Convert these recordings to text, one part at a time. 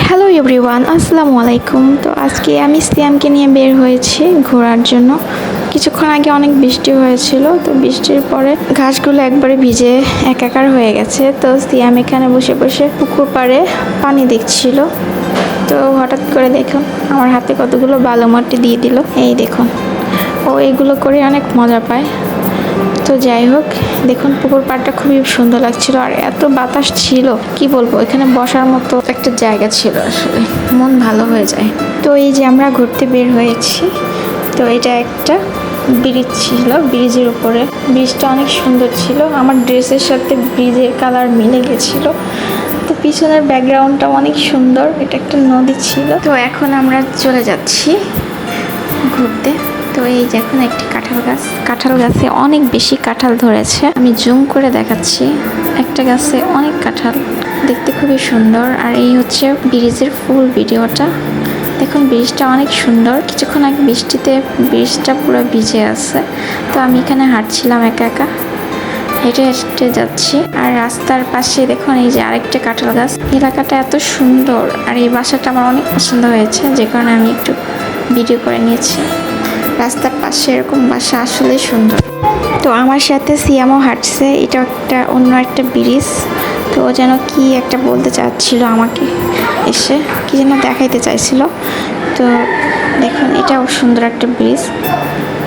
Hello everyone, আসসালামু আলাইকুম। তো আজকে আমি সিয়ামকে নিয়ে বের হয়েছি ঘোরার জন্য। কিছুক্ষণ আগে অনেক বৃষ্টি হয়েছিল, তো বৃষ্টির পরে ঘাসগুলো একবারে ভিজে একাকার হয়ে গেছে। তো সিয়াম এখানে বসে বসে পুকুর পাড়ে পানি দেখছিল। তো হঠাৎ করে দেখুন আমার হাতে কতগুলো বালু মাটি দিয়ে দিল। এই দেখুন, ও এগুলো করে অনেক মজা পায়। তো যাই হোক, দেখুন পুকুর পাড়টা খুবই সুন্দর লাগছিল, আর এত বাতাস ছিল কি বলবো, এখানে বসার মতো একটা জায়গা ছিল, আসলে মন ভালো হয়ে যায়। তো এই যে আমরা ঘুরতে বের হয়েছি, তো এটা একটা ব্রিজ ছিল, ব্রিজের উপরে। ব্রিজটা অনেক সুন্দর ছিল, আমার ড্রেসের সাথে ব্রিজের কালার মিলে গেছিল। তো পিছনের ব্যাকগ্রাউন্ডটা অনেক সুন্দর, এটা একটা নদী ছিল। তো এখন আমরা চলে যাচ্ছি ঘুরতে। তো এই যে এখন একটি কাঁঠাল গাছে অনেক বেশি কাঁঠাল ধরেছে। আমি জুম করে দেখাচ্ছি, একটা গাছে অনেক কাঁঠাল, দেখতে খুবই সুন্দর। আর এই হচ্ছে ব্রিজের ফুল ভিডিওটা। দেখুন ব্রিজটা অনেক সুন্দর। কিছুক্ষণ আগে বৃষ্টিতে ব্রিজটা পুরো ভিজে আছে। তো আমি এখানে হাঁটছিলাম একা একা, হেঁটে হেঁটে যাচ্ছি। আর রাস্তার পাশে দেখুন এই যে আরেকটা কাঁঠাল গাছ। এলাকাটা এত সুন্দর, আর এই বাসাটা আমার অনেক পছন্দ হয়েছে, যে কারণে আমি একটু ভিডিও করে নিয়েছি। রাস্তার পাশে এরকম বাসা আসলে সুন্দর। তো আমার সাথে সিয়ামও হাঁটছে, এটা একটা অন্য একটা ব্রিজ। তো ও যেন কি একটা বলতে চাচ্ছিল আমাকে, এসে কি যেন দেখাইতে চাইছিল। তো দেখুন এটাও সুন্দর একটা ব্রিজ।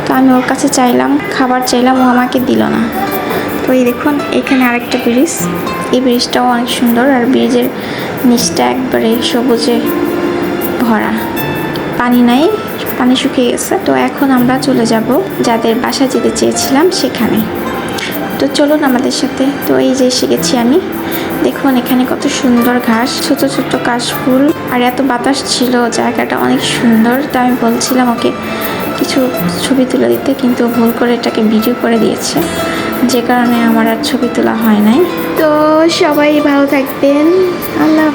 তো আমি ওর কাছে চাইলাম, খাবার চাইলাম, ও আমাকে দিল না। তো এই দেখুন এখানে আরেকটা ব্রিজ, এই ব্রিজটাও অনেক সুন্দর। আর ব্রিজের নিচটা একবারে সবুজে ভরা, পানি নাই, পানি শুকিয়ে গেছে। তো এখন আমরা চলে যাব যাদের বাসা যেতে চেয়েছিলাম সেখানে। তো চলুন আমাদের সাথে। তো এই যে এসে গেছি আমি। দেখুন এখানে কত সুন্দর ঘাস, ছোট ছোট কাশফুল, আর এত বাতাস ছিল, জায়গাটা অনেক সুন্দর। তো আমি বলছিলাম ওকে কিছু ছবি তুলে দিতে, কিন্তু ভুল করে এটাকে ভিডিও করে দিয়েছে, যে কারণে আমার আর ছবি তোলা হয় নাই। তো সবাই ভালো থাকবেন, আল্লাহ।